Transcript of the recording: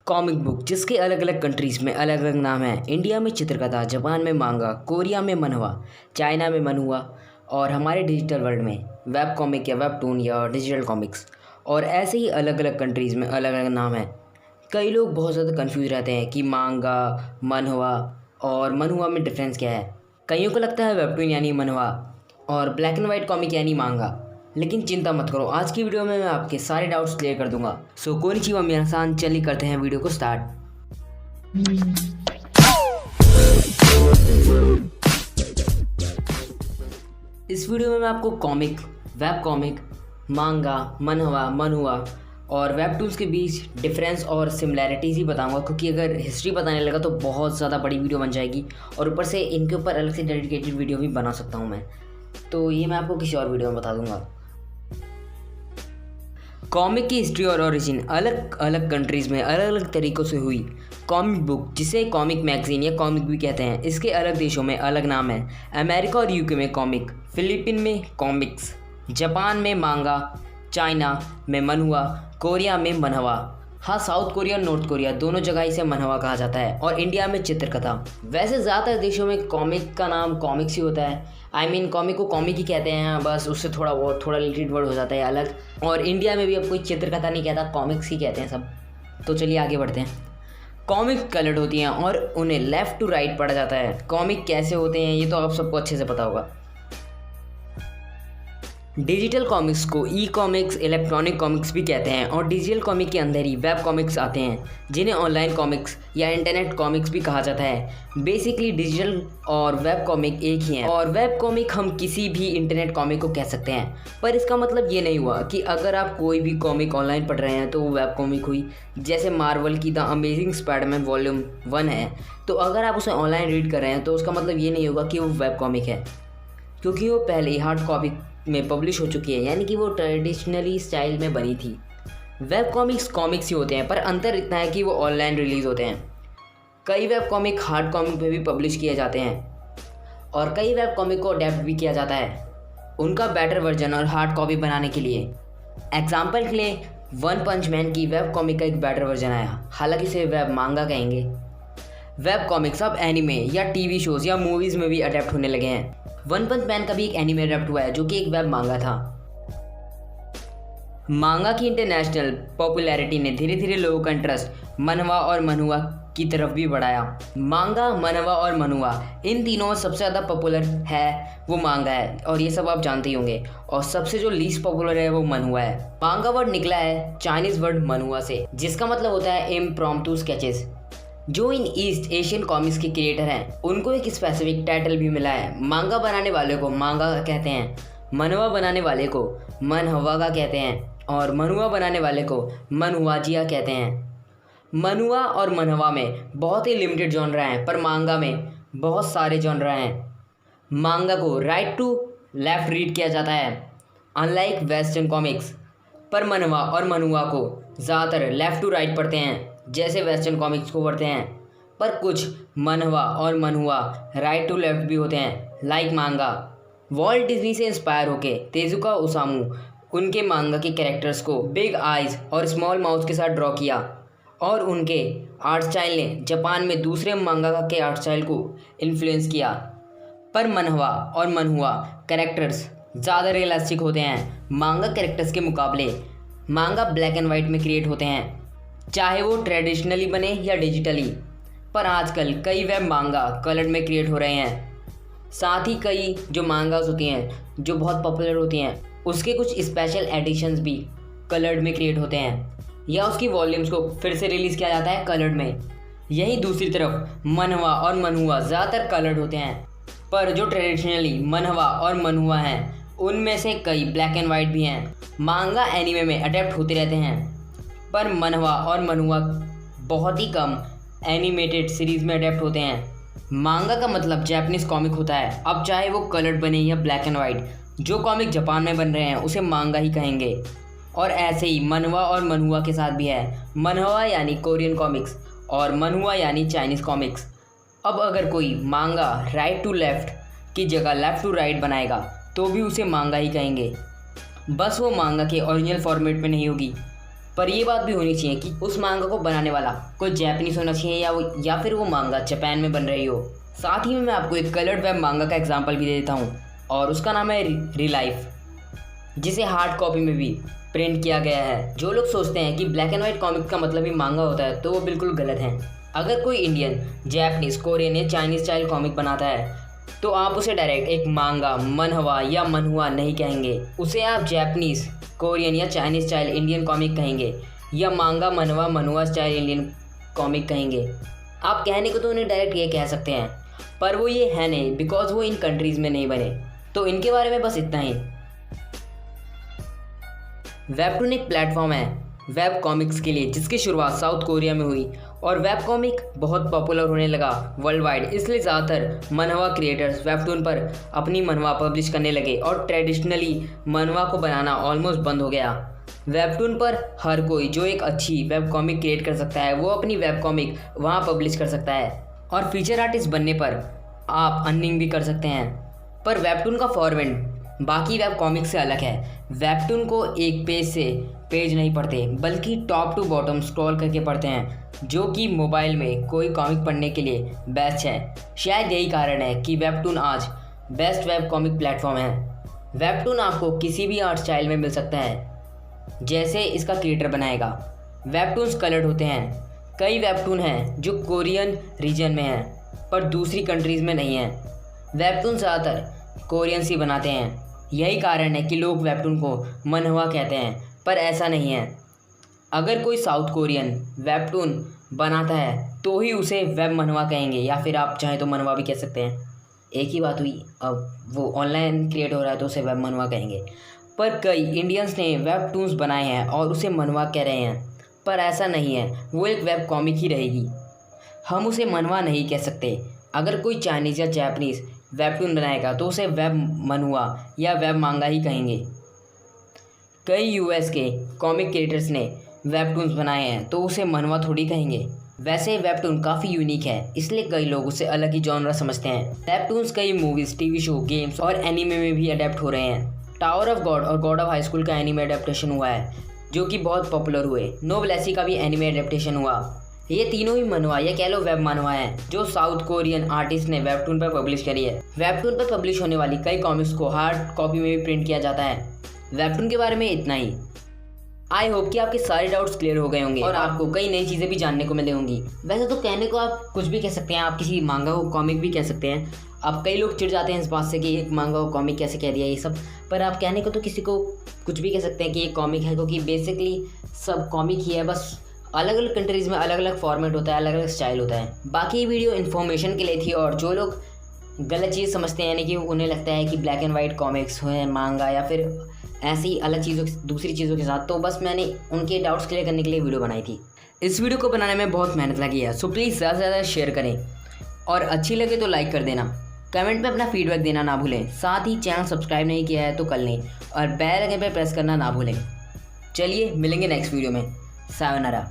Comic book जिसके अलग अलग कंट्रीज़ में अलग अलग नाम हैं। इंडिया में चित्रकथा, जापान में मांगा, कोरिया में मनहवा, चाइना में मनहुआ और हमारे डिजिटल वर्ल्ड में वेब कॉमिक या वेबटून या डिजिटल कॉमिक्स। और ऐसे ही अलग अलग कंट्रीज़ में अलग अलग नाम हैं। कई लोग बहुत ज़्यादा कंफ्यूज रहते हैं कि मांगा, मनहवा और मनहुआ में डिफरेंस क्या है। कईयों को लगता है वेबटून यानी मनहवा और ब्लैक एंड वाइट कॉमिक यानी मांगा। लेकिन चिंता मत करो, आज की वीडियो में मैं आपके सारे डाउट्स क्लियर कर दूंगा। सो कोनिचिवा मीना-सान, चलिए करते हैं वीडियो को स्टार्ट। इस वीडियो में मैं आपको कॉमिक, वेब कॉमिक, मांगा, मनहवा, मनहुआ और वेबटून्स के बीच डिफरेंस और सिमिलैरिटीज़ ही बताऊंगा, क्योंकि अगर हिस्ट्री बताने लगा तो बहुत ज़्यादा बड़ी वीडियो बन जाएगी और ऊपर से इनके ऊपर अलग से डेडिकेटेड वीडियो भी बना सकता हूँ मैं। तो ये मैं आपको किसी और वीडियो में बता दूंगा। कॉमिक की हिस्ट्री और ओरिजिन अलग अलग कंट्रीज़ में अलग अलग तरीक़ों से हुई। कॉमिक बुक, जिसे कॉमिक मैगज़ीन या कॉमिक भी कहते हैं, इसके अलग देशों में अलग नाम है। अमेरिका और यूके में कॉमिक, फिलीपीन में कॉमिक्स, जापान में मांगा, चाइना में मनहुआ, कोरिया में मनहवा। हाँ, साउथ कोरिया और नॉर्थ कोरिया दोनों जगह इसे मनहवा कहा जाता है। और इंडिया में चित्रकथा। वैसे ज़्यादातर देशों में कॉमिक का नाम कॉमिक्स ही होता है। कॉमिक को कॉमिक ही कहते हैं, बस उससे थोड़ा रिलेटेड वर्ड हो जाता है अलग। और इंडिया में भी अब कोई चित्रकथा नहीं कहता, कॉमिक्स ही कहते हैं सब। तो चलिए आगे बढ़ते हैं। कॉमिक कलर्ड होती हैं और उन्हें लेफ़्ट टू राइट पढ़ा जाता है। कॉमिक कैसे होते हैं ये तो आप सबको अच्छे से पता होगा। डिजिटल कॉमिक्स को ई कॉमिक्स, इलेक्ट्रॉनिक कॉमिक्स भी कहते हैं। और डिजिटल कॉमिक के अंदर ही वेब कॉमिक्स आते हैं, जिन्हें ऑनलाइन कॉमिक्स या इंटरनेट कॉमिक्स भी कहा जाता है। बेसिकली डिजिटल और वेब कॉमिक एक ही हैं। और वेब कॉमिक हम किसी भी इंटरनेट कॉमिक को कह सकते हैं, पर इसका मतलब ये नहीं हुआ कि अगर आप कोई भी कॉमिक ऑनलाइन पढ़ रहे हैं तो वो वेब कॉमिक हुई। जैसे मार्वल की द अमेजिंग स्पाइडरमैन वॉल्यूम 1 है, तो अगर आप उसे ऑनलाइन रीड कर रहे हैं तो उसका मतलब ये नहीं होगा कि वो वेब कॉमिक है, क्योंकि वो पहले ही हार्ड कॉपी में पब्लिश हो चुकी है, यानी कि वो ट्रेडिशनली स्टाइल में बनी थी। वेब कॉमिक्स कॉमिक्स ही होते हैं, पर अंतर इतना है कि वो ऑनलाइन रिलीज़ होते हैं। कई वेब कॉमिक हार्ड कॉमिक में भी पब्लिश किए जाते हैं और कई वेब कॉमिक को अडेप्ट भी किया जाता है उनका बेटर वर्जन और हार्ड कॉपी बनाने के लिए। एग्जाम्पल के लिए वन पंच मैन की वेब कॉमिक का एक बेटर वर्जन आया, हालांकि इसे वेब मांगा कहेंगे। वेब कॉमिक्स अब एनिमे या टीवी शोज़ या मूवीज़ में भी अडेप्ट होने लगे हैं। वन पंच मैन का भी एक एनिमे अडेप्ट हुआ है, जो कि एक वेब मांगा था। मांगा की इंटरनेशनल पॉपुलैरिटी ने धीरे धीरे लोगों का इंटरेस्ट मनहवा और मनहुआ की तरफ भी बढ़ाया। मांगा, मनहवा और मनहुआ, इन तीनों में सबसे ज़्यादा पॉपुलर है वो मांगा है, और ये सब आप जानते ही होंगे। और सबसे जो लीस्ट पॉपुलर है वो मनहुआ है। मांगा वर्ड निकला है चाइनीज़ वर्ड मनहुआ से, जिसका मतलब होता है इम्प्रॉम्प्टू स्केचेस। जो इन ईस्ट एशियन कॉमिक्स के क्रिएटर हैं, उनको एक स्पेसिफिक टाइटल भी मिला है। मांगा बनाने वाले को मांगा कहते हैं, मनहवा बनाने वाले को मनहवा का कहते हैं और मनहुआ बनाने वाले को मनहुआजिया कहते हैं। मनहुआ और मनहवा में बहुत ही लिमिटेड जॉनरा हैं, पर मांगा में बहुत सारे जॉनरा हैं। मांगा को राइट टू लेफ्ट रीड किया जाता है, अनलाइक वेस्टर्न कॉमिक्स। पर मनहवा और मनहुआ को ज़्यादातर लेफ़्ट टू राइट पढ़ते हैं, जैसे वेस्टर्न कॉमिक्स को पढ़ते हैं। पर कुछ मनहवा और मनहुआ राइट टू लेफ्ट भी होते हैं, लाइक मांगा। वॉल्ट डिज्नी से इंस्पायर होके तेजुका ओसामू उनके मांगा के कैरेक्टर्स को बिग आइज़ और स्मॉल माउथ के साथ ड्रॉ किया, और उनके आर्ट स्टाइल ने जापान में दूसरे मांगा के आर्ट स्टाइल को इन्फ्लुएंस किया। पर मनहवा और मनहुआ कैरेक्टर्स ज़्यादा रियलिस्टिक होते हैं मांगा कैरेक्टर्स के मुकाबले। मांगा ब्लैक एंड वाइट में क्रिएट होते हैं, चाहे वो ट्रेडिशनली बने या डिजिटली। पर आजकल कई वेब मांगा कलर्ड में क्रिएट हो रहे हैं। साथ ही कई जो मांगास होती हैं जो बहुत पॉपुलर होती हैं, उसके कुछ स्पेशल एडिशंस भी कलर्ड में क्रिएट होते हैं, या उसकी वॉल्यूम्स को फिर से रिलीज़ किया जाता है कलर्ड में। यहीं दूसरी तरफ मनहवा और मनहुआ ज़्यादातर कलर्ड होते हैं, पर जो ट्रेडिशनली मनहवा और मनहुआ हैं उनमें से कई ब्लैक एंड वाइट भी हैं। मांगा एनीमे में अडेप्ट होते रहते हैं, पर मनहवा और मनहुआ बहुत ही कम एनिमेटेड सीरीज़ में अडेप्ट होते हैं। मांगा का मतलब जापानीज़ कॉमिक होता है, अब चाहे वो कलर्ड बने या ब्लैक एंड वाइट। जो कॉमिक जापान में बन रहे हैं उसे मांगा ही कहेंगे। और ऐसे ही मनहवा और मनहुआ के साथ भी है। मनहवा यानी कोरियन कॉमिक्स और मनहुआ यानी चाइनीज़ कॉमिक्स। अब अगर कोई मांगा राइट टू लेफ़्ट की जगह लेफ़्ट टू राइट बनाएगा तो भी उसे मांगा ही कहेंगे, बस वो मांगा के ओरिजिनल फॉर्मेट में नहीं होगी। पर ये बात भी होनी चाहिए कि उस मांगा को बनाने वाला कोई जापानीज होना चाहिए या फिर वो मांगा जापान में बन रही हो। साथ ही में मैं आपको एक कलर्ड वेब मांगा का एग्जांपल भी दे देता हूँ और उसका नाम है रिलाइफ, जिसे हार्ड कॉपी में भी प्रिंट किया गया है। जो लोग सोचते हैं कि ब्लैक एंड वाइट कॉमिक का मतलब ही मांगा होता है तो वो बिल्कुल गलत हैं। अगर कोई इंडियन, जापानीज, कोरियन या चाइनीज स्टाइल कॉमिक बनाता है तो आप उसे डायरेक्ट एक मांगा, मनहवा या मनहुआ नहीं कहेंगे। उसे आप जापानीज, कोरियन या चाइनीज स्टाइल इंडियन कॉमिक कहेंगे या मांगा, मनहवा, मनहुआ स्टाइल इंडियन कॉमिक कहेंगे। आप कहने को तो उन्हें डायरेक्ट ये कह सकते हैं, पर वो ये है नहीं बिकॉज वो इन कंट्रीज़ में नहीं बने। तो इनके बारे में बस इतना ही। वेबटून एक प्लेटफॉर्म है वेब कॉमिक्स के लिए जिसकी शुरुआत साउथ कोरिया में हुई और वेब कॉमिक बहुत पॉपुलर होने लगा वर्ल्ड वाइड। इसलिए ज़्यादातर मनहवा क्रिएटर्स वेबटून पर अपनी मनहवा पब्लिश करने लगे और ट्रेडिशनली मनहवा को बनाना ऑलमोस्ट बंद हो गया। वेबटून पर हर कोई जो एक अच्छी वेब कॉमिक क्रिएट कर सकता है वो अपनी वेब कॉमिक वहाँ पब्लिश कर सकता है और फीचर आर्टिस्ट बनने पर आप अर्निंग भी कर सकते हैं। पर वेबटून का फॉर्मेट बाकी वेब कॉमिक से अलग है। वेबटून को एक पेज से पेज नहीं पढ़ते बल्कि टॉप टू बॉटम स्क्रॉल करके पढ़ते हैं, जो कि मोबाइल में कोई कॉमिक पढ़ने के लिए बेस्ट है। शायद यही कारण है कि वेबटून आज बेस्ट वेब कॉमिक प्लेटफॉर्म है। वेबटून आपको किसी भी आर्ट स्टाइल में मिल सकता है जैसे इसका क्रिएटर बनाएगा। वेबटून्स कलर्ड होते हैं। कई वेबटून हैं जो कोरियन रीजन में हैं पर दूसरी कंट्रीज़ में नहीं हैं। वेबटून ज़्यादातर कोरियंस ही बनाते हैं। यही कारण है कि लोग वेबटून को मनहवा कहते हैं, पर ऐसा नहीं है। अगर कोई साउथ कोरियन वेबटून बनाता है तो ही उसे वेब मनहवा कहेंगे या फिर आप चाहें तो मनहवा भी कह सकते हैं, एक ही बात हुई। अब वो ऑनलाइन क्रिएट हो रहा है तो उसे वेब मनहवा कहेंगे। पर कई इंडियंस ने वेबटून्स बनाए हैं और उसे मनहवा कह रहे हैं, पर ऐसा नहीं है। वो एक वेब कॉमिक ही रहेगी, हम उसे मनहवा नहीं कह सकते। अगर कोई चाइनीज़ या जापानीज़ वेबटून बनाएगा तो उसे वेब मनहुआ या वेब मांगा ही कहेंगे। कई यूएस के कॉमिक क्रिएटर्स ने वेबटून्स बनाए हैं तो उसे मनहुआ थोड़ी कहेंगे। वैसे वेबटून काफ़ी यूनिक है, इसलिए कई लोग उसे अलग ही जॉनरा समझते हैं। वेबटून्स कई मूवीज़, टीवी शो, गेम्स और एनीमे में भी अडेप्ट हो रहे हैं। टावर ऑफ गॉड और गॉड ऑफ हाई स्कूल का एनीमे अडेप्टेशन हुआ है जो कि बहुत पॉपुलर हुए। नोब्लेसी का भी एनीमे अडेप्टेशन हुआ। ये तीनों ही मनहवा या कह लो वेब मनहवा हैं जो साउथ कोरियन आर्टिस्ट ने वेबटून पर पब्लिश करी है। वेबटून पर पब्लिश होने वाली कई कॉमिक्स को हार्ड कॉपी में भी प्रिंट किया जाता है। वेबटून के बारे में इतना ही। आई होप कि आपके सारे डाउट्स क्लियर हो गए होंगे और आपको कई नई चीज़ें भी जानने को मिली होंगी। वैसे तो कहने को आप कुछ भी कह सकते हैं, आप किसी मांगा को कॉमिक भी कह सकते हैं। अब कई लोग चिढ़ जाते हैं इस बात से कि एक मांगा को कॉमिक कैसे कह दिया ये सब, पर आप कहने को तो किसी को कुछ भी कह सकते हैं कि ये कॉमिक है, क्योंकि बेसिकली सब कॉमिक ही है। बस अलग अलग कंट्रीज़ में अलग अलग फॉर्मेट होता है, अलग अलग स्टाइल होता है। बाकी वीडियो इन्फॉर्मेशन के लिए थी और जो लोग गलत चीज़ समझते हैं, यानी कि उन्हें लगता है कि ब्लैक एंड वाइट कॉमिक्स हैं मांगा या फिर ऐसी अलग चीज़ों दूसरी चीज़ों के साथ, तो बस मैंने उनके डाउट्स क्लियर करने के लिए वीडियो बनाई थी। इस वीडियो को बनाने में बहुत मेहनत लगी है, सो प्लीज़ ज़्यादा से ज़्यादा शेयर करें और अच्छी लगे तो लाइक कर देना। कमेंट में अपना फीडबैक देना ना भूलें। साथ ही चैनल सब्सक्राइब नहीं किया है तो कर लें और बेल आइकन पर प्रेस करना ना भूलें। चलिए मिलेंगे नेक्स्ट वीडियो में। सायोनारा।